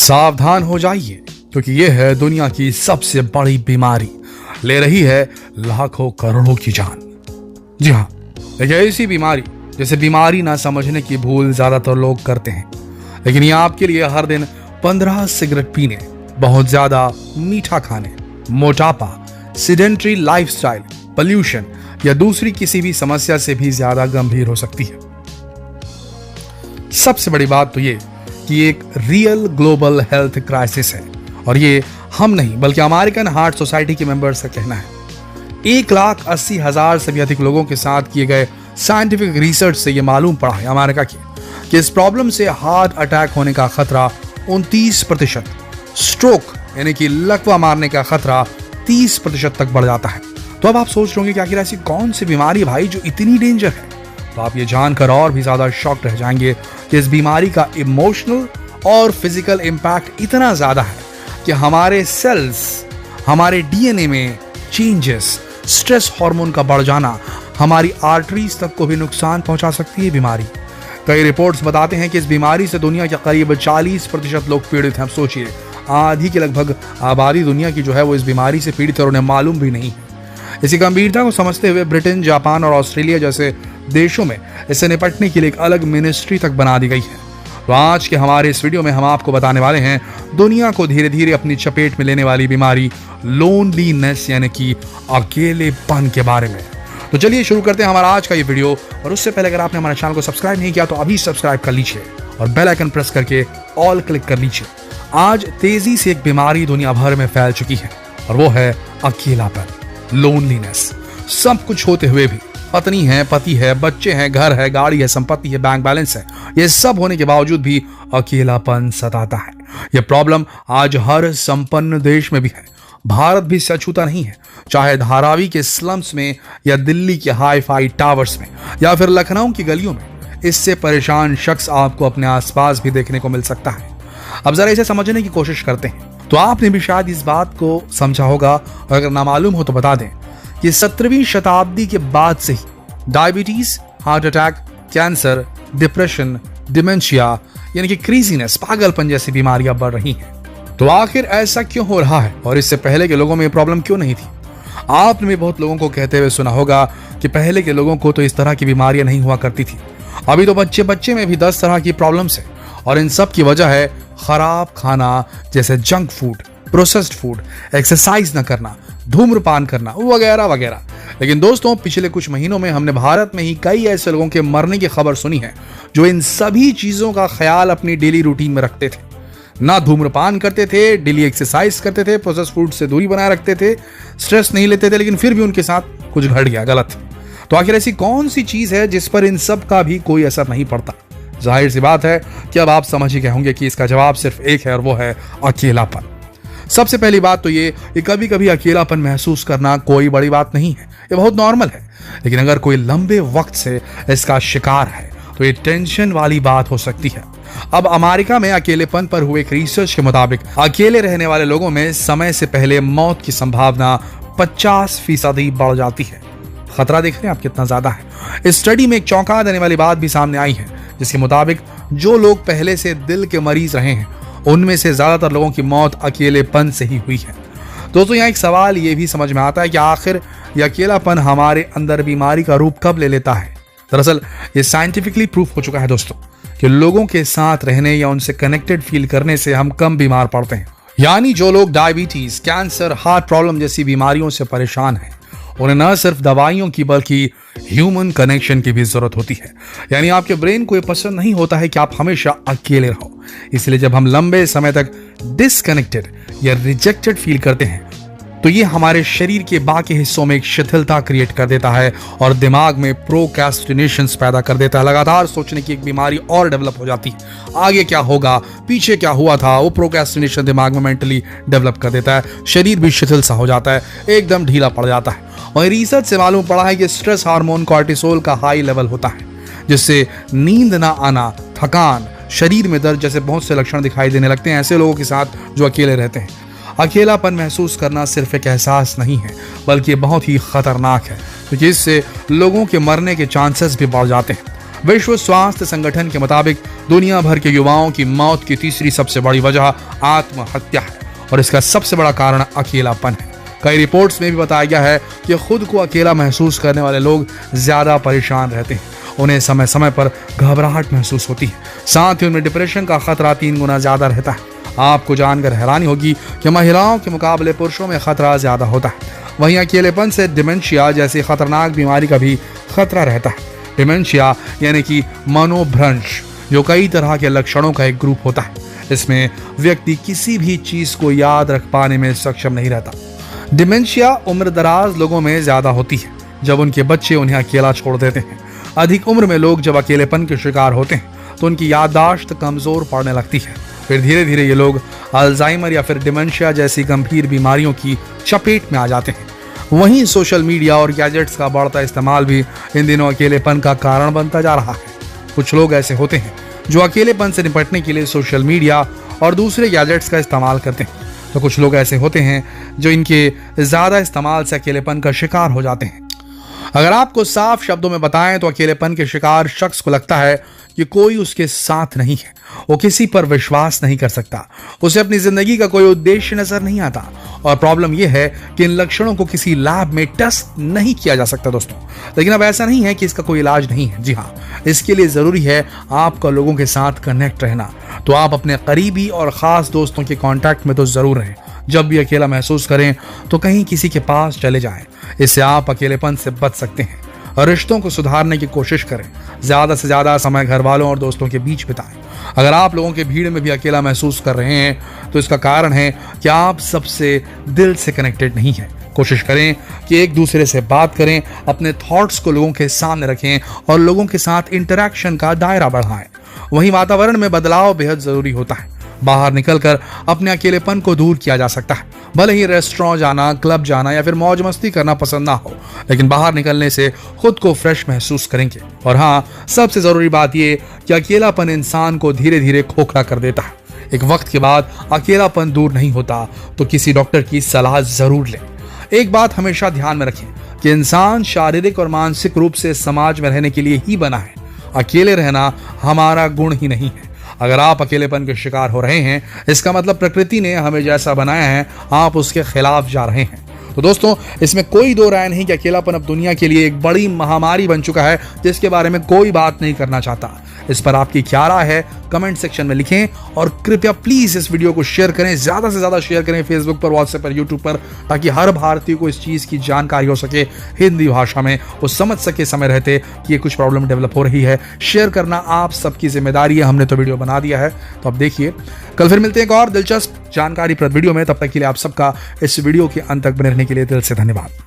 सावधान हो जाइए, क्योंकि यह है दुनिया की सबसे बड़ी बीमारी, ले रही है लाखों करोड़ों की जान। जी हाँ, एक ऐसी बीमारी जैसे बीमारी ना समझने की भूल ज्यादातर लोग करते हैं, लेकिन ये आपके लिए हर दिन 15 सिगरेट पीने, बहुत ज्यादा मीठा खाने, मोटापा, सीडेंटरी लाइफस्टाइल, पोल्यूशन या दूसरी किसी भी समस्या से भी ज्यादा गंभीर हो सकती है। सबसे बड़ी बात तो ये कि एक रियल ग्लोबल हेल्थ क्राइसिस है, और ये हम नहीं बल्कि अमेरिकन हार्ट सोसाइटी के मेंबर्स का कहना है। 1,80,000 से भी अधिक लोगों के साथ किए गए साइंटिफिक रिसर्च से यह मालूम पड़ा है अमेरिका की कि इस प्रॉब्लम से हार्ट अटैक होने का खतरा 29%, स्ट्रोक यानी कि लकवा मारने का खतरा 30% तक बढ़ जाता है। तो अब आप सोच रहे होंगे कि आखिर ऐसी कौन सी बीमारी भाई जो इतनी डेंजर है? तो आप ये जानकर और भी ज्यादा शॉक्ड रह जाएंगे कि इस बीमारी का इमोशनल और फिजिकल इम्पैक्ट इतना ज्यादा है कि हमारे सेल्स, हमारे डीएनए में चेंजेस, स्ट्रेस हार्मोन का बढ़ जाना, हमारी आर्टरीज तक को भी नुकसान पहुंचा सकती है बीमारी। कई रिपोर्ट्स बताते हैं कि इस बीमारी से दुनिया के करीब 40% लोग पीड़ित हैं। सोचिए, आधी की लगभग आबादी दुनिया की जो है वो इस बीमारी से पीड़ित है और उन्हें मालूम भी नहीं है। इसी गंभीरता को समझते हुए ब्रिटेन, जापान और ऑस्ट्रेलिया जैसे देशों में इससे निपटने के लिए एक अलग मिनिस्ट्री तक बना दी गई है। तो आज के हमारे इस वीडियो में हम आपको बताने वाले हैं दुनिया को धीरे धीरे अपनी चपेट में लेने वाली बीमारी लोनलीनेस यानी कि अकेलेपन के बारे में। तो चलिए शुरू करते हैं हमारा आज का ये वीडियो। और उससे पहले अगर आपने हमारे चैनल को सब्सक्राइब नहीं किया तो अभी सब्सक्राइब कर लीजिए और बेल आइकन प्रेस करके ऑल क्लिक कर लीजिए। आज तेजी से एक बीमारी दुनिया भर में फैल चुकी है और वो है अकेलापन, लोनलीनेस। सब कुछ होते हुए भी, पत्नी है, पति है, बच्चे हैं, घर है, गाड़ी है, संपत्ति है, बैंक बैलेंस है, ये सब होने के बावजूद भी अकेलापन सताता है। यह प्रॉब्लम आज हर संपन्न देश में भी है। भारत भी से अछूता नहीं है, चाहे धारावी के स्लम्स में या दिल्ली के हाई फाई टावर्स में या फिर लखनऊ की गलियों में इससे परेशान शख्स आपको अपने आसपास भी देखने को मिल सकता है। अब जरा इसे समझने की कोशिश करते हैं। तो आपने भी शायद इस बात को समझा होगा, और अगर ना मालूम हो तो बता दें कि 17वीं शताब्दी के बाद से ही diabetes, heart attack, cancer, depression, dementia यानी कि क्रेजीनेस, पागलपन जैसी बीमारियां बढ़ रही हैं। तो आखिर ऐसा क्यों हो रहा है और इससे पहले के लोगों में प्रॉब्लम क्यों नहीं थी? आपने भी बहुत लोगों को कहते हुए सुना होगा कि पहले के लोगों को तो इस तरह की बीमारियां नहीं हुआ करती थी। अभी तो बच्चे बच्चे में भी 10 तरह की प्रॉब्लम्स है, और इन सब की वजह है खराब खाना जैसे junk food, processed food, exercise न करना, धूम्रपान करना वगैरह वगैरह। लेकिन दोस्तों, पिछले कुछ महीनों में हमने भारत में ही कई ऐसे लोगों के मरने की खबर सुनी है जो इन सभी चीजों का ख्याल अपनी डेली रूटीन में रखते थे। ना धूम्रपान करते थे, डेली एक्सरसाइज करते थे, प्रोसेस्ड फूड से दूरी बनाए रखते थे, स्ट्रेस नहीं लेते थे, लेकिन फिर भी उनके साथ कुछ घट गया गलत। तो आखिर ऐसी कौन सी चीज है जिस पर इन सब का भी कोई असर नहीं पड़ता? जाहिर सी बात है कि अब आप समझ ही गए होंगे कि इसका जवाब सिर्फ एक है और वो है अकेलापन। सबसे पहली बात तो ये कि कभी कभी अकेलापन महसूस करना कोई बड़ी बात नहीं है, ये बहुत नॉर्मल है। लेकिन अगर कोई लंबे वक्त से इसका शिकार है तो ये टेंशन वाली बात हो सकती है। अब अमेरिका में अकेलेपन पर हुए एक रिसर्च के मुताबिक अकेले रहने वाले लोगों में समय से पहले मौत की संभावना 50% बढ़ जाती है। खतरा देख रहे हैं आप कितना ज्यादा है। इस स्टडी में एक चौंका देने वाली बात भी सामने आई है, जिसके मुताबिक जो लोग पहले से दिल के मरीज रहे हैं उनमें से ज्यादातर लोगों की मौत अकेलेपन से ही हुई है। दोस्तों, यहाँ एक सवाल ये भी समझ में आता है कि आखिर यह अकेलापन हमारे अंदर बीमारी का रूप कब ले लेता है? दरअसल ये साइंटिफिकली प्रूफ हो चुका है दोस्तों कि लोगों के साथ रहने या उनसे कनेक्टेड फील करने से हम कम बीमार पड़ते हैं। यानी जो लोग डायबिटीज, कैंसर, हार्ट प्रॉब्लम जैसी बीमारियों से परेशान हैं, उन्हें न सिर्फ दवाइयों की बल्कि ह्यूमन कनेक्शन की भी जरूरत होती है। यानी आपके ब्रेन को यह पसंद नहीं होता है कि आप हमेशा अकेले रहो। इसलिए जब हम लंबे समय तक डिसकनेक्टेड या रिजेक्टेड फील करते हैं तो ये हमारे शरीर के बाकी हिस्सों में एक शिथिलता क्रिएट कर देता है और दिमाग में प्रोक्रेस्टिनेशंस पैदा कर देता है। लगातार सोचने की एक बीमारी और डेवलप हो जाती है। आगे क्या होगा, पीछे क्या हुआ था, वो प्रोक्रेस्टिनेशन दिमाग में मेंटली डेवलप कर देता है। शरीर भी शिथिल सा हो जाता है, एकदम ढीला पड़ जाता है। और रिसर्च से मालूम पड़ा है कि स्ट्रेस हार्मोन कॉर्टिसोल का हाई लेवल होता है, जिससे नींद ना आना, थकान, शरीर में दर्द जैसे बहुत से लक्षण दिखाई देने लगते हैं ऐसे लोगों के साथ जो अकेले रहते हैं। अकेलापन महसूस करना सिर्फ एक एहसास नहीं है बल्कि बहुत ही खतरनाक है, क्योंकि इससे लोगों के मरने के चांसेस भी बढ़ जाते हैं। विश्व स्वास्थ्य संगठन के मुताबिक दुनिया भर के युवाओं की मौत की तीसरी सबसे बड़ी वजह आत्महत्या है और इसका सबसे बड़ा कारण अकेलापन है। कई रिपोर्ट्स में भी बताया गया है कि खुद को अकेला महसूस करने वाले लोग ज्यादा परेशान रहते हैं, उन्हें समय समय पर घबराहट महसूस होती है, साथ ही उनमें डिप्रेशन का खतरा 3 गुना ज्यादा रहता है। आपको जानकर हैरानी होगी कि महिलाओं के मुकाबले पुरुषों में खतरा ज्यादा होता है। वहीं अकेलेपन से डिमेंशिया जैसी खतरनाक बीमारी का भी खतरा रहता है। डिमेंशिया यानी कि मनोभ्रंश, जो कई तरह के लक्षणों का एक ग्रुप होता है। इसमें व्यक्ति किसी भी चीज को याद रख पाने में सक्षम नहीं रहता। डिमेंशिया उम्रदराज लोगों में ज्यादा होती है, जब उनके बच्चे उन्हें अकेला छोड़ देते हैं। अधिक उम्र में लोग जब अकेलेपन के शिकार होते हैं तो उनकी याददाश्त कमजोर पड़ने लगती है। फिर धीरे धीरे ये लोग अल्जाइमर या फिर डिमेंशिया जैसी गंभीर बीमारियों की चपेट में आ जाते हैं। वहीं सोशल मीडिया और गैजेट्स का बढ़ता इस्तेमाल भी इन दिनों अकेलेपन का कारण बनता जा रहा है। कुछ लोग ऐसे होते हैं जो अकेलेपन से निपटने के लिए सोशल मीडिया और दूसरे गैजेट्स का इस्तेमाल करते हैं, तो कुछ लोग ऐसे होते हैं जो इनके ज्यादा इस्तेमाल से अकेलेपन का शिकार हो जाते हैं। अगर आपको साफ शब्दों में बताएं तो अकेलेपन के शिकार शख्स को लगता है कि कोई उसके साथ नहीं है, वो किसी पर विश्वास नहीं कर सकता, उसे अपनी जिंदगी का कोई उद्देश्य नजर नहीं आता। और प्रॉब्लम यह है कि इन लक्षणों को किसी लैब में टेस्ट नहीं किया जा सकता दोस्तों। लेकिन अब ऐसा नहीं है कि इसका कोई इलाज नहीं है। जी हाँ, इसके लिए जरूरी है आपका लोगों के साथ कनेक्ट रहना। तो आप अपने करीबी और खास दोस्तों के कांटेक्ट में तो जरूर रहें। जब भी अकेला महसूस करें तो कहीं किसी के पास चले जाएं। इससे आप अकेलेपन से बच सकते हैं और रिश्तों को सुधारने की कोशिश करें। ज्यादा से ज्यादा समय घर वालों और दोस्तों के बीच बिताएं। अगर आप लोगों के भीड़ में भी अकेला महसूस कर रहे हैं तो इसका कारण है कि आप सबसे दिल से कनेक्टेड नहीं हैं। कोशिश करें कि एक दूसरे से बात करें, अपने थॉट्स को लोगों के सामने रखें और लोगों के साथ इंटरेक्शन का दायरा बढ़ाएं। वहीं वातावरण में बदलाव बेहद जरूरी होता है। बाहर निकलकर अपने अकेलेपन को दूर किया जा सकता है। भले ही रेस्टोरेंट जाना, क्लब जाना या फिर मौज मस्ती करना पसंद ना हो, लेकिन बाहर निकलने से खुद को फ्रेश महसूस करेंगे। और हाँ, सबसे जरूरी बात यह कि अकेलापन इंसान को धीरे धीरे खोखला कर देता है। एक वक्त के बाद अकेलापन दूर नहीं होता, तो किसी डॉक्टर की सलाह जरूर लें। एक बात हमेशा ध्यान में रखें कि इंसान शारीरिक और मानसिक रूप से समाज में रहने के लिए ही बना है। अकेले रहना हमारा गुण ही नहीं है। अगर आप अकेलेपन के शिकार हो रहे हैं, इसका मतलब प्रकृति ने हमें जैसा बनाया है, आप उसके खिलाफ जा रहे हैं। तो दोस्तों, इसमें कोई दो राय नहीं कि अकेलापन अब दुनिया के लिए एक बड़ी महामारी बन चुका है, जिसके बारे में कोई बात नहीं करना चाहता। इस पर आपकी क्या राय है, कमेंट सेक्शन में लिखें और कृपया प्लीज इस वीडियो को शेयर करें, ज्यादा से ज्यादा शेयर करें फेसबुक पर, व्हाट्सएप पर, यूट्यूब पर, ताकि हर भारतीय को इस चीज की जानकारी हो सके हिंदी भाषा में, वो समझ सके समय रहते कि ये कुछ प्रॉब्लम डेवलप हो रही है। शेयर करना आप सबकी जिम्मेदारी है। हमने तो वीडियो बना दिया है, तो अब देखिए, कल फिर मिलते हैं एक और दिलचस्प जानकारीप्रद वीडियो में। तब तक के लिए आप सबका इस वीडियो के अंत तक बने रहने के लिए दिल से धन्यवाद।